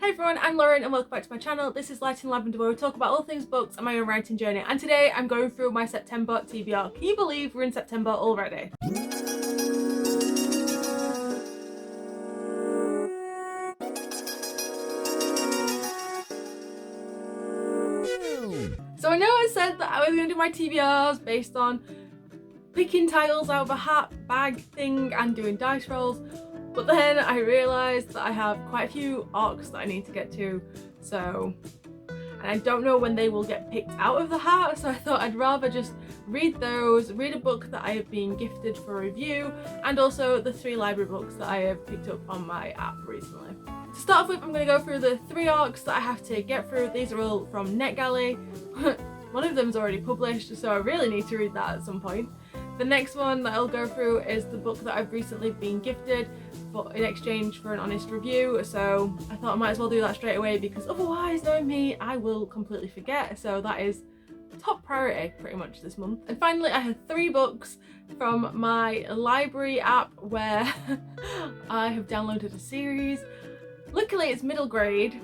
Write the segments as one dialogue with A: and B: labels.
A: Hey everyone, I'm Lauren and welcome back to my channel. This is Light in Lavender, where we talk about all things books and my own writing journey, and today I'm going through my September TBR. Can you believe we're in September already? So I know I said that I was going to do my TBRs based on picking titles out of a hat, bag thing and doing dice rolls, but then I realised that I have quite a few arcs that I need to get to, and I don't know when they will get picked out of the hat, so I thought I'd rather just read those, read a book that I have been gifted for review, and also the 3 library books that I have picked up on my app recently. To start off with, I'm going to go through the 3 arcs that I have to get through. These are all from NetGalley. One of them is already published, so I really need to read that at some point. The next one that I'll go through is the book that I've recently been gifted in exchange for an honest review, so I thought I might as well do that straight away because otherwise, knowing me, I will completely forget, so that is top priority pretty much this month. And finally, I have 3 books from my library app where I have downloaded a series. Luckily it's middle grade,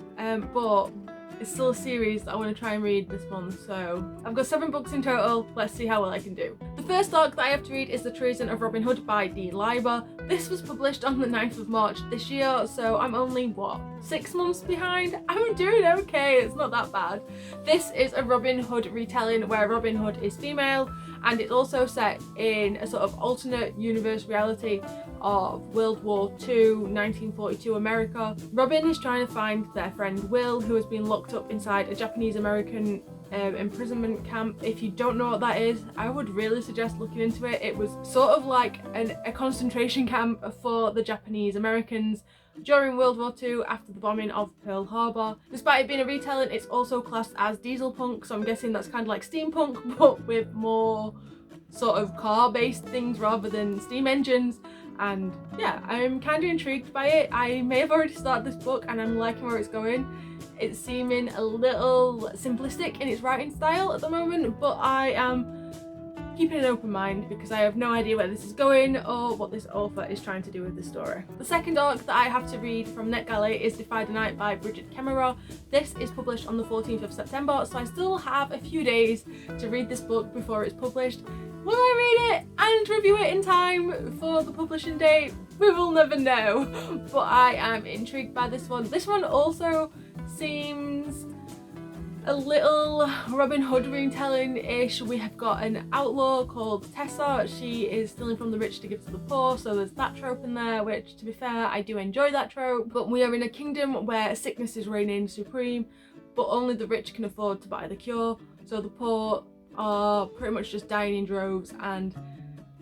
A: but it's still a series that I want to try and read this month, so I've got 7 books in total. Let's see how well I can do. The first arc that I have to read is The Treason of Robin Hood by D. Leiber. This was published on the 9th of March this year, so I'm only, what, 6 months behind? I'm doing okay, it's not that bad. This is a Robin Hood retelling where Robin Hood is female, and it's also set in a sort of alternate universe reality of World War II, 1942 America. Robin is trying to find their friend Will, who has been locked up inside a Japanese-American imprisonment camp. If you don't know what that is, I would really suggest looking into it. It was sort of like a concentration camp for the Japanese Americans during World War II after the bombing of Pearl Harbor. Despite it being a retelling, it's also classed as diesel punk, so I'm guessing that's kind of like steampunk but with more sort of car-based things rather than steam engines. And yeah, I'm kind of intrigued by it. I may have already started this book and I'm liking where it's going. It's seeming a little simplistic in its writing style at the moment, but I am keeping an open mind because I have no idea where this is going or what this author is trying to do with the story. The second arc that I have to read from NetGalley is Defy the Night by Bridget Kemmerer. This is published on the 14th of September, so I still have a few days to read this book before it's published. Will I read it and review it in time for the publishing date? We will never know, but I am intrigued by this one. This one also seems a little Robin Hood retelling-ish. We have got an outlaw called Tessa. She is stealing from the rich to give to the poor, so there's that trope in there, which, to be fair, I do enjoy that trope. But we are in a kingdom where sickness is reigning supreme, but only the rich can afford to buy the cure, so the poor are pretty much just dying in droves, and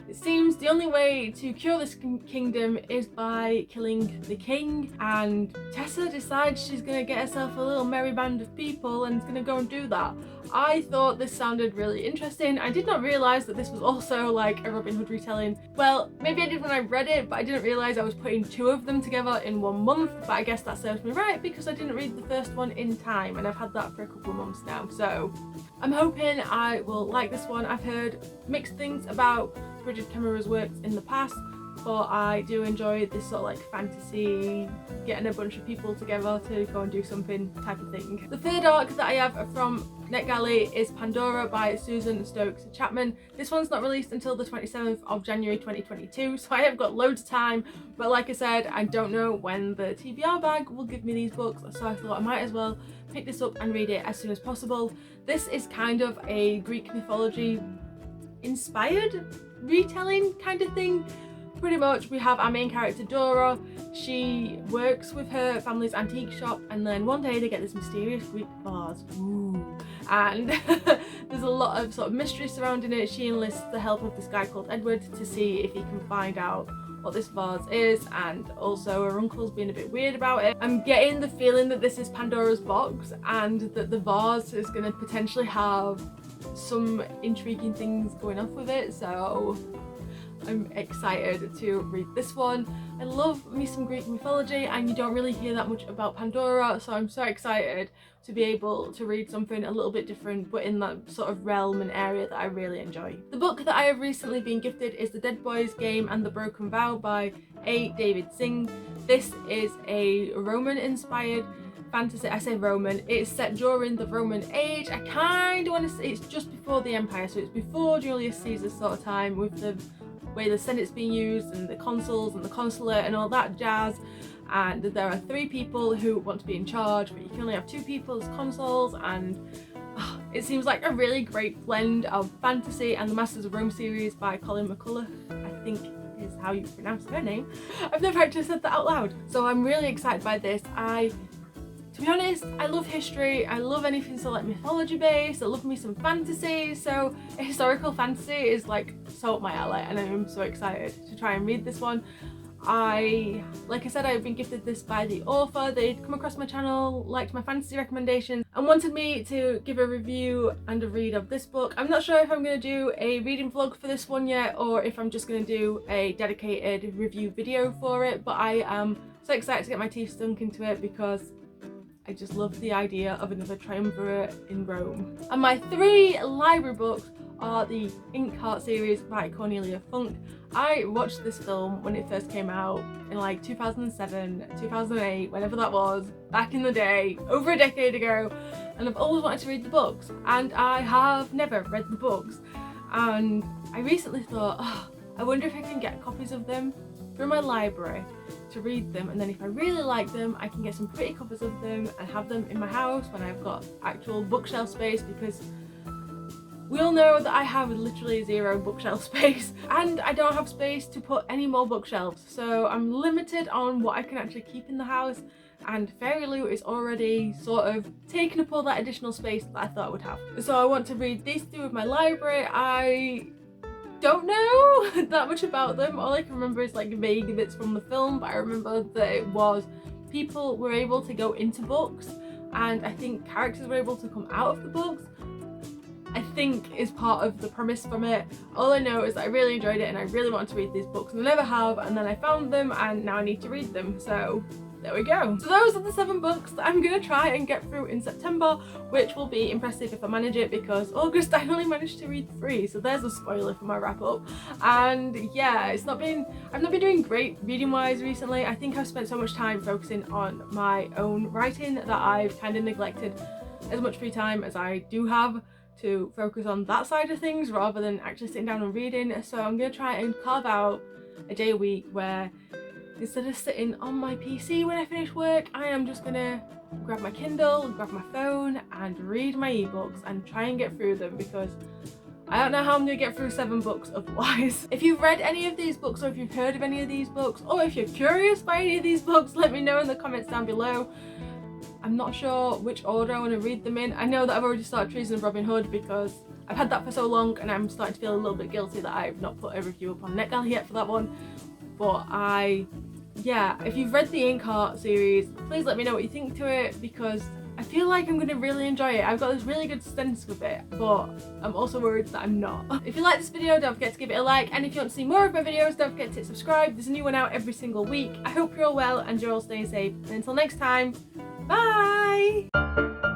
A: it seems the only way to cure this kingdom is by killing the king, and Tessa decides she's gonna get herself a little merry band of people and is gonna go and do that. I thought this sounded really interesting. I did not realise that this was also like a Robin Hood retelling. Well, maybe I did when I read it, but I didn't realise I was putting 2 of them together in 1 month, but I guess that serves me right because I didn't read the first one in time and I've had that for a couple of months now, so I'm hoping I will like this one. I've heard mixed things about Bridget Kemmerer's works in the past, but I do enjoy this sort of like fantasy, getting a bunch of people together to go and do something type of thing. The third arc that I have from NetGalley is Pandora by Susan Stokes Chapman. This one's not released until the 27th of January 2022, so I have got loads of time, but like I said, I don't know when the TBR bag will give me these books, so I thought I might as well pick this up and read it as soon as possible. This is kind of a Greek mythology inspired retelling kind of thing. Pretty much we have our main character Dora. She works with her family's antique shop, and then one day they get this mysterious Greek vase. Ooh. And there's a lot of sort of mystery surrounding it. She enlists the help of this guy called Edward to see if he can find out what this vase is, and also her uncle's being a bit weird about it. I'm getting the feeling that this is Pandora's box and that the vase is going to potentially have some intriguing things going off with it, so I'm excited to read this one. I love me some Greek mythology, and you don't really hear that much about Pandora, so I'm so excited to be able to read something a little bit different but in that sort of realm and area that I really enjoy. The book that I have recently been gifted is The Dead Boys Game and the Broken Vow by A. David Singh. This is a Roman inspired fantasy. I say Roman, it's set during the Roman age. I kind of want to say it's just before the Empire, so it's before Julius Caesar's sort of time, with the way the Senate's being used and the consuls and the consulate and all that jazz. And there are 3 people who want to be in charge, but you can only have 2 people as consuls, and it seems like a really great blend of fantasy and the Masters of Rome series by Colin McCullough, I think is how you pronounce her name. I've never actually said that out loud, so I'm really excited by this. To be honest, I love history, I love anything so like mythology based, I love me some fantasy, so historical fantasy is like so up my alley, and I'm so excited to try and read this one. Like I said, I've been gifted this by the author. They'd come across my channel, liked my fantasy recommendations, and wanted me to give a review and a read of this book. I'm not sure if I'm going to do a reading vlog for this one yet, or if I'm just going to do a dedicated review video for it, but I am so excited to get my teeth sunk into it because I just love the idea of another triumvirate in Rome. And my 3 library books are the Inkheart series by Cornelia Funk. I watched this film when it first came out in like 2007, 2008, whenever that was, back in the day, over a decade ago, and I've always wanted to read the books, and I have never read the books. And I recently thought, oh, I wonder if I can get copies of them through my library to read them, and then if I really like them I can get some pretty covers of them and have them in my house when I've got actual bookshelf space, because we all know that I have literally 0 bookshelf space, and I don't have space to put any more bookshelves, so I'm limited on what I can actually keep in the house, and Fairy Loot is already sort of taking up all that additional space that I thought I would have. So I want to read these 2 with my library. I don't know that much about them. All I can remember is like vague bits from the film, but I remember that it was people were able to go into books, and I think characters were able to come out of the books, I think is part of the premise from it. All I know is that I really enjoyed it and I really wanted to read these books, and I never have, and then I found them and now I need to read them, so there we go. So those are the 7 books that I'm gonna try and get through in September, which will be impressive if I manage it, because August I only managed to read 3, so there's a spoiler for my wrap up. And yeah, I've not been doing great reading wise recently. I think I've spent so much time focusing on my own writing that I've kind of neglected as much free time as I do have to focus on that side of things rather than actually sitting down and reading. So I'm gonna try and carve out a day a week where instead of sitting on my PC when I finish work, I am just gonna grab my Kindle, grab my phone and read my ebooks and try and get through them, because I don't know how I'm gonna get through 7 books otherwise. If you've read any of these books, or if you've heard of any of these books, or if you're curious by any of these books, let me know in the comments down below. I'm not sure which order I want to read them in. I know that I've already started Treason of Robin Hood because I've had that for so long, and I'm starting to feel a little bit guilty that I've not put a review up on NetGalley yet for that one. But yeah, if you've read the Inkheart series, please let me know what you think to it, because I feel like I'm going to really enjoy it. I've got this really good sense with it, but I'm also worried that I'm not. If you like this video, don't forget to give it a like, and if you want to see more of my videos, don't forget to hit subscribe. There's a new one out every single week. I hope you're all well and you're all staying safe, and until next time, bye!